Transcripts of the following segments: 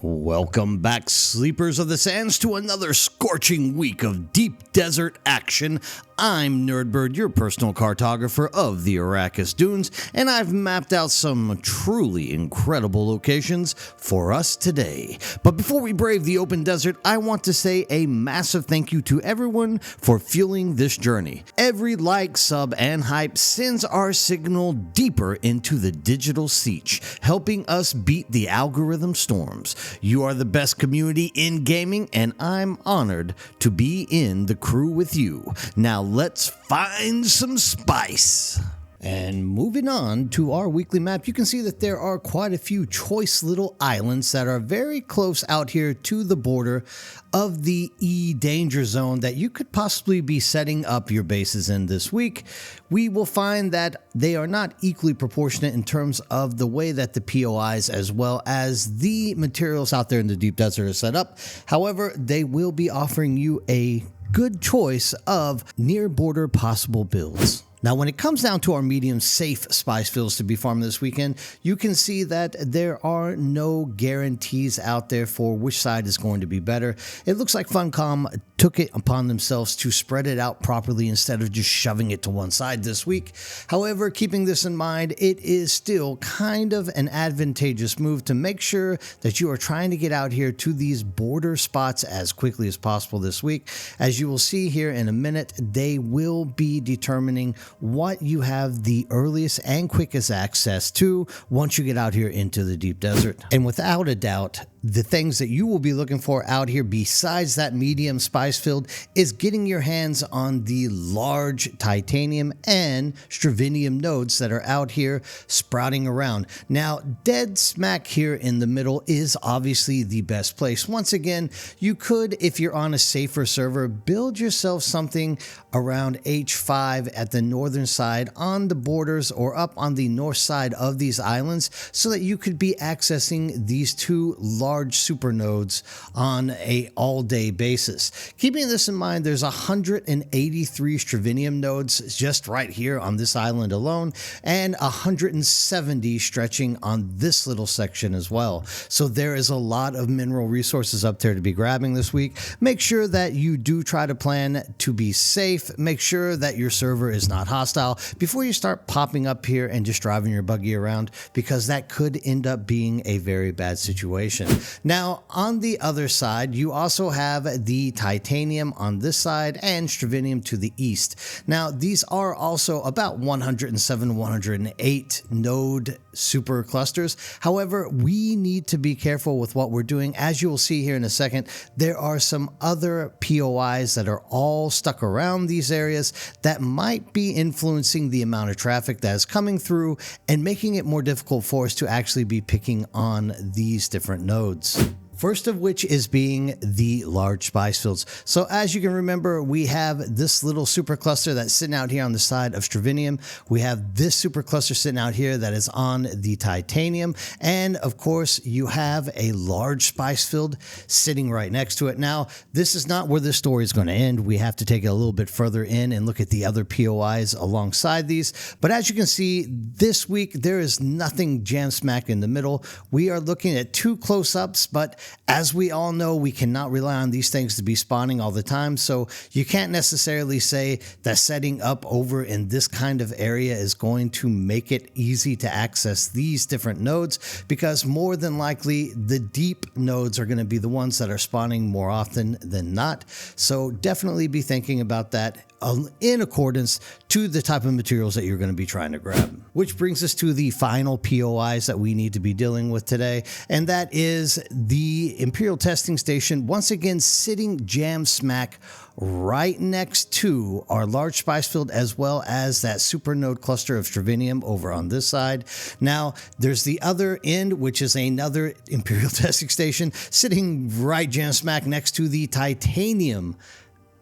Welcome back, Sleepers of the Sands, to another scorching week of deep desert action. I'm Nerdbird, your personal cartographer of the Arrakis Dunes, and I've mapped out some truly incredible locations for us today. But before we brave the open desert, I want to say a massive thank you to everyone for fueling this journey. Every like, sub, and hype sends our signal deeper into the digital siege, helping us beat the algorithm storms. You are the best community in gaming, and I'm honored to be in the crew with you. Now let's find some spice. And moving on to our weekly map, you can see that there are quite a few choice little islands that are very close out here to the border of the danger zone that you could possibly be setting up your bases in this week. We will find that they are not equally proportionate in terms of the way that the POIs as well as the materials out there in the deep desert are set up. However, they will be offering you a good choice of near border possible builds. Now, when it comes down to our medium safe spice fields to be farmed this weekend, you can see that there are no guarantees out there for which side is going to be better. It looks like Funcom took it upon themselves to spread it out properly instead of just shoving it to one side this week. However, keeping this in mind, it is still kind of an advantageous move to make sure that you are trying to get out here to these border spots as quickly as possible this week. As you will see here in a minute, they will be determining what you have the earliest and quickest access to once you get out here into the deep desert. And without a doubt, the things that you will be looking for out here besides that medium spice field is getting your hands on the large titanium and stravinium nodes that are out here sprouting around. Now, dead smack here in the middle is obviously the best place. Once again, you could, if you're on a safer server, build yourself something around H5 at the northern side on the borders or up on the north side of these islands so that you could be accessing these two large supernodes on a all-day basis. Keeping this in mind, there's 183 stravinium nodes just right here on this island alone, and 170 stretching on this little section as well. So there is a lot of mineral resources up there to be grabbing this week. Make sure that you do try to plan to be safe. Make sure that your server is not hostile before you start popping up here and just driving your buggy around, because that could end up being a very bad situation. Now, on the other side, you also have the titanium on this side and stravinium to the east. Now, these are also about 107, 108 node super clusters. However, we need to be careful with what we're doing. As you will see here in a second, there are some other POIs that are all stuck around these areas that might be influencing the amount of traffic that is coming through and making it more difficult for us to actually be picking on these different nodes. First of which is being the large spice fields. So as you can remember, we have this little supercluster that's sitting out here on the side of stravinium. We have this supercluster sitting out here that is on the titanium. And of course, you have a large spice field sitting right next to it. Now, this is not where this story is going to end. We have to take it a little bit further in and look at the other POIs alongside these. But as you can see, this week, there is nothing jam smack in the middle. We are looking at two close-ups, but as we all know, we cannot rely on these things to be spawning all the time, so you can't necessarily say that setting up over in this kind of area is going to make it easy to access these different nodes, because more than likely the deep nodes are going to be the ones that are spawning more often than not. So definitely be thinking about that in accordance to the type of materials that you're going to be trying to grab. Which brings us to the final POIs that we need to be dealing with today, and that is the Imperial Testing Station, once again sitting jam smack right next to our large spice field, as well as that supernode cluster of stravinium over on this side. Now, there's the other end, which is another Imperial Testing Station sitting right jam smack next to the titanium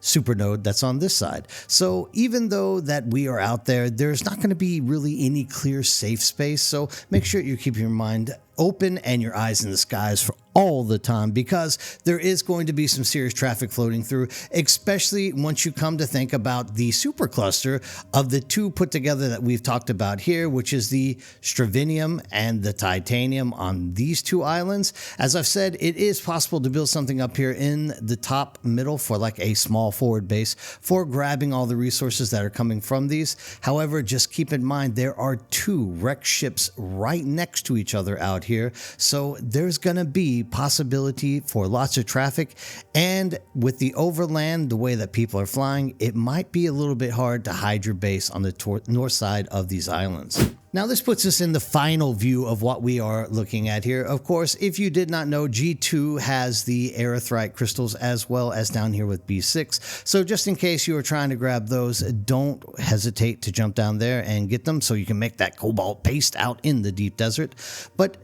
supernode that's on this side. So even though that we are out there, there's not going to be really any clear safe space. So make sure you keep your mind open and your eyes in the skies for all the time, because there is going to be some serious traffic floating through, especially once you come to think about the supercluster of the two put together that we've talked about here, which is the Stravinium and the Titanium on these two islands. As I've said, it is possible to build something up here in the top middle for like a small forward base for grabbing all the resources that are coming from these. However, just keep in mind there are two wrecked ships right next to each other out here, so there's gonna be possibility for lots of traffic, and with the overland, the way that people are flying, it might be a little bit hard to hide your base on the north side of these islands. Now this puts us in the final view of what we are looking at here. Of course, if you did not know, G2 has the erythrite crystals as well as down here with B6. So just in case you are trying to grab those, don't hesitate to jump down there and get them so you can make that cobalt paste out in the deep desert. But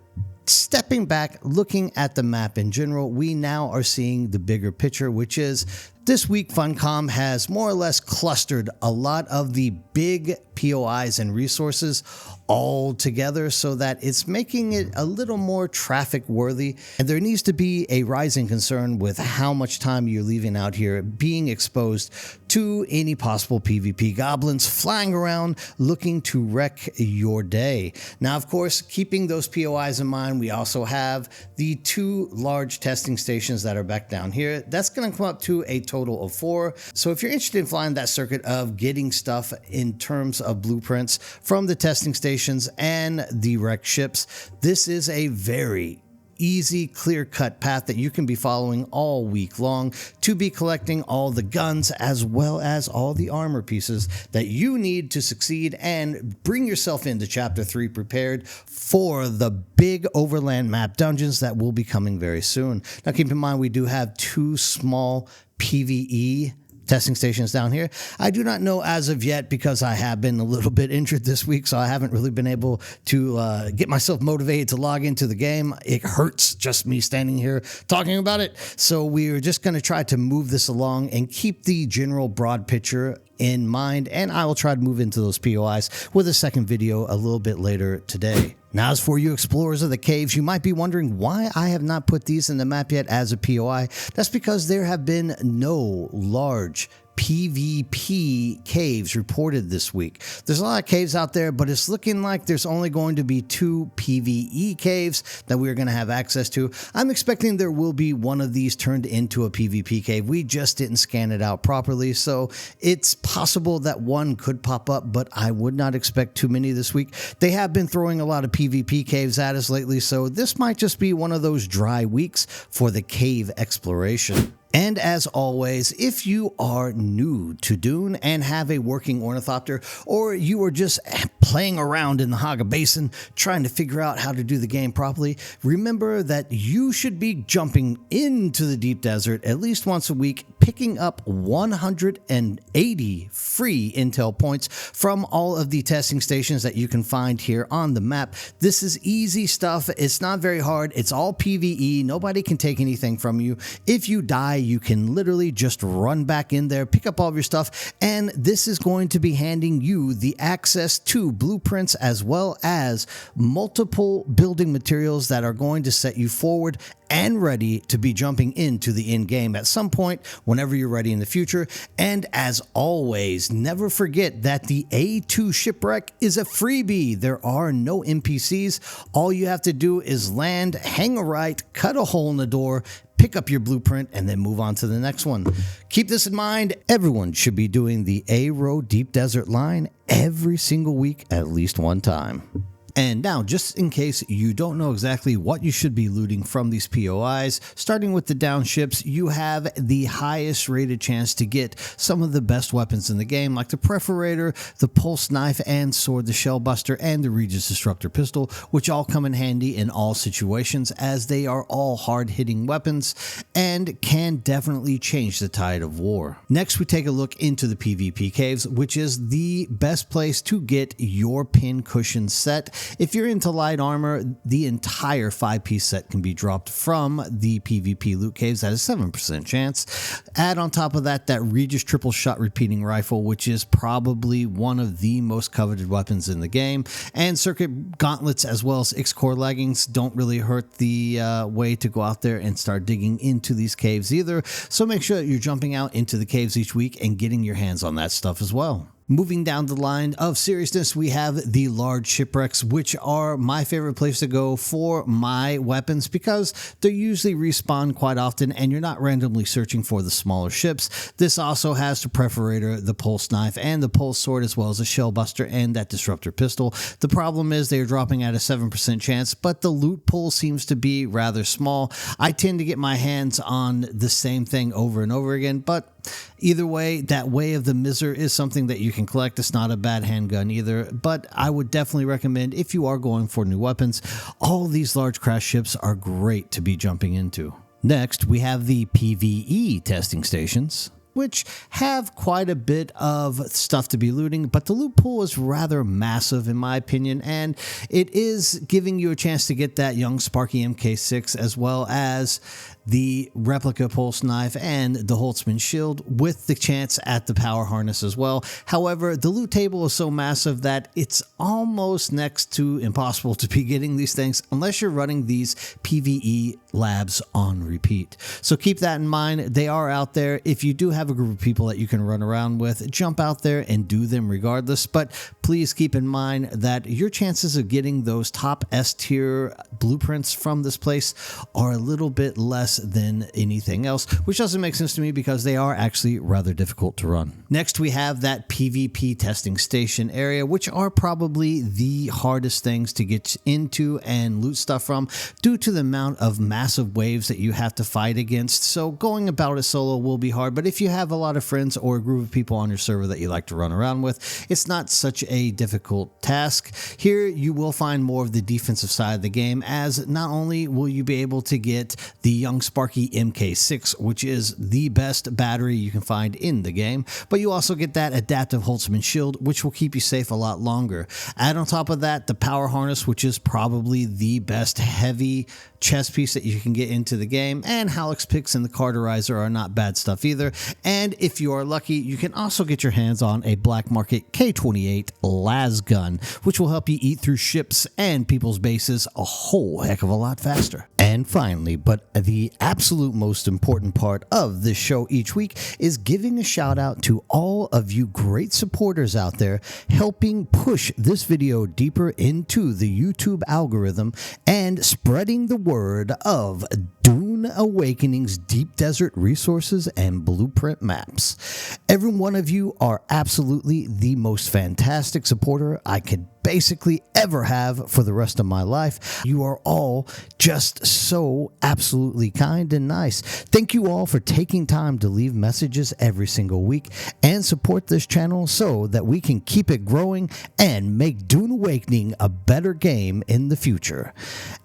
stepping back, looking at the map in general, we now are seeing the bigger picture, which is this week Funcom has more or less clustered a lot of the big POIs and resources all together so that it's making it a little more traffic worthy, and there needs to be a rising concern with how much time you're leaving out here being exposed to any possible PvP goblins flying around looking to wreck your day. Now, of course, keeping those POIs in mind, we also have the two large testing stations that are back down here. That's going to come up to a total of 4. So if you're interested in flying that circuit of getting stuff in terms of blueprints from the testing stations and the wrecked ships, this is a very easy, clear-cut path that you can be following all week long to be collecting all the guns as well as all the armor pieces that you need to succeed and bring yourself into Chapter 3 prepared for the big overland map dungeons that will be coming very soon. Now keep in mind we do have 2 small PvE testing stations down here. I do not know as of yet because I have been a little bit injured this week, so I haven't really been able to get myself motivated to log into the game. It hurts just me standing here talking about it. So we're just going to try to move this along and keep the general broad picture in mind, and I will try to move into those POIs with a second video a little bit later today. Now, as for you explorers of the caves, you might be wondering why I have not put these in the map yet as a POI. That's because there have been no large PvP caves reported this week. There's a lot of caves out there, but it's looking like there's only going to be 2 PvE caves that we're going to have access to. I'm expecting there will be one of these turned into a PvP cave. We just didn't scan it out properly, so it's possible that one could pop up, but I would not expect too many this week. They have been throwing a lot of PvP caves at us lately, so this might just be one of those dry weeks for the cave exploration. And as always, if you are new to Dune and have a working ornithopter, or you are just playing around in the Haga Basin trying to figure out how to do the game properly, remember that you should be jumping into the deep desert at least once a week, picking up 180 free intel points from all of the testing stations that you can find here on the map. This is easy stuff. It's not very hard. It's all PvE. Nobody can take anything from you. If you die, you can literally just run back in there, pick up all of your stuff, and this is going to be handing you the access to blueprints as well as multiple building materials that are going to set you forward and ready to be jumping into the end game at some point whenever you're ready in the future. And as always, never forget that the A2 shipwreck is a freebie. There are no NPCs. All you have to do is land, hang a right, cut a hole in the door, pick up your blueprint, and then move on to the next one. Keep this in mind. Everyone should be doing the A-Row Deep Desert line every single week at least one time. And now, just in case you don't know exactly what you should be looting from these POIs, starting with the down ships, you have the highest rated chance to get some of the best weapons in the game, like the Perforator, the Pulse Knife and Sword, the Shellbuster, and the Regis Destructor Pistol, which all come in handy in all situations as they are all hard-hitting weapons and can definitely change the tide of war. Next, we take a look into the PvP caves, which is the best place to get your pin cushion set. If you're into light armor, the entire 5-piece set can be dropped from the PvP loot caves at a 7% chance. Add on top of that Regis triple shot repeating rifle, which is probably one of the most coveted weapons in the game, and circuit gauntlets as well as X-Core leggings don't really hurt the way to go out there and start digging into these caves either, so make sure that you're jumping out into the caves each week and getting your hands on that stuff as well. Moving down the line of seriousness, we have the large shipwrecks, which are my favorite place to go for my weapons because they usually respawn quite often and you're not randomly searching for the smaller ships. This also has the perforator, the pulse knife, and the pulse sword, as well as a shell buster and that disruptor pistol. The problem is they are dropping at a 7% chance, but the loot pool seems to be rather small. I tend to get my hands on the same thing over and over again, but either way, that Way of the Miser is something that you can collect. It's not a bad handgun either, but I would definitely recommend, if you are going for new weapons, all these large crash ships are great to be jumping into. Next, we have the PvE testing stations, which have quite a bit of stuff to be looting, but the loot pool is rather massive in my opinion, and it is giving you a chance to get that young Sparky MK6 as well as the replica pulse knife and the Holtzman shield, with the chance at the power harness as well. However, the loot table is so massive that it's almost next to impossible to be getting these things unless you're running these PvE labs on repeat. So keep that in mind. They are out there. If you do have a group of people that you can run around with, jump out there and do them regardless, but please keep in mind that your chances of getting those top S tier blueprints from this place are a little bit less than anything else, which doesn't make sense to me because they are actually rather difficult to run. Next, we have that PvP testing station area, which are probably the hardest things to get into and loot stuff from due to the amount of massive waves that you have to fight against. So going about it solo will be hard, but if you have a lot of friends or a group of people on your server that you like to run around with, it's not such a difficult task. Here you will find more of the defensive side of the game, as not only will you be able to get the young Sparky MK6, which is the best battery you can find in the game, but you also get that adaptive Holtzman shield, which will keep you safe a lot longer. Add on top of that the power harness, which is probably the best heavy chest piece that you can get into the game, and Hallex picks and the carterizer are not bad stuff either. And if you are lucky, you can also get your hands on a black market K28 las gun, which will help you eat through ships and people's bases a whole heck of a lot faster. And finally, but the absolute most important part of this show each week, is giving a shout out to all of you great supporters out there helping push this video deeper into the YouTube algorithm and spreading the word of Dune Awakening's deep desert resources and blueprint maps. Every one of you are absolutely the most fantastic supporter I could basically ever have for the rest of my life. You are all just so absolutely kind and nice. Thank you all for taking time to leave messages every single week and support this channel so that we can keep it growing and make Dune Awakening a better game in the future.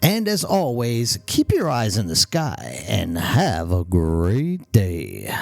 And as always, keep your eyes in the sky and have a great day.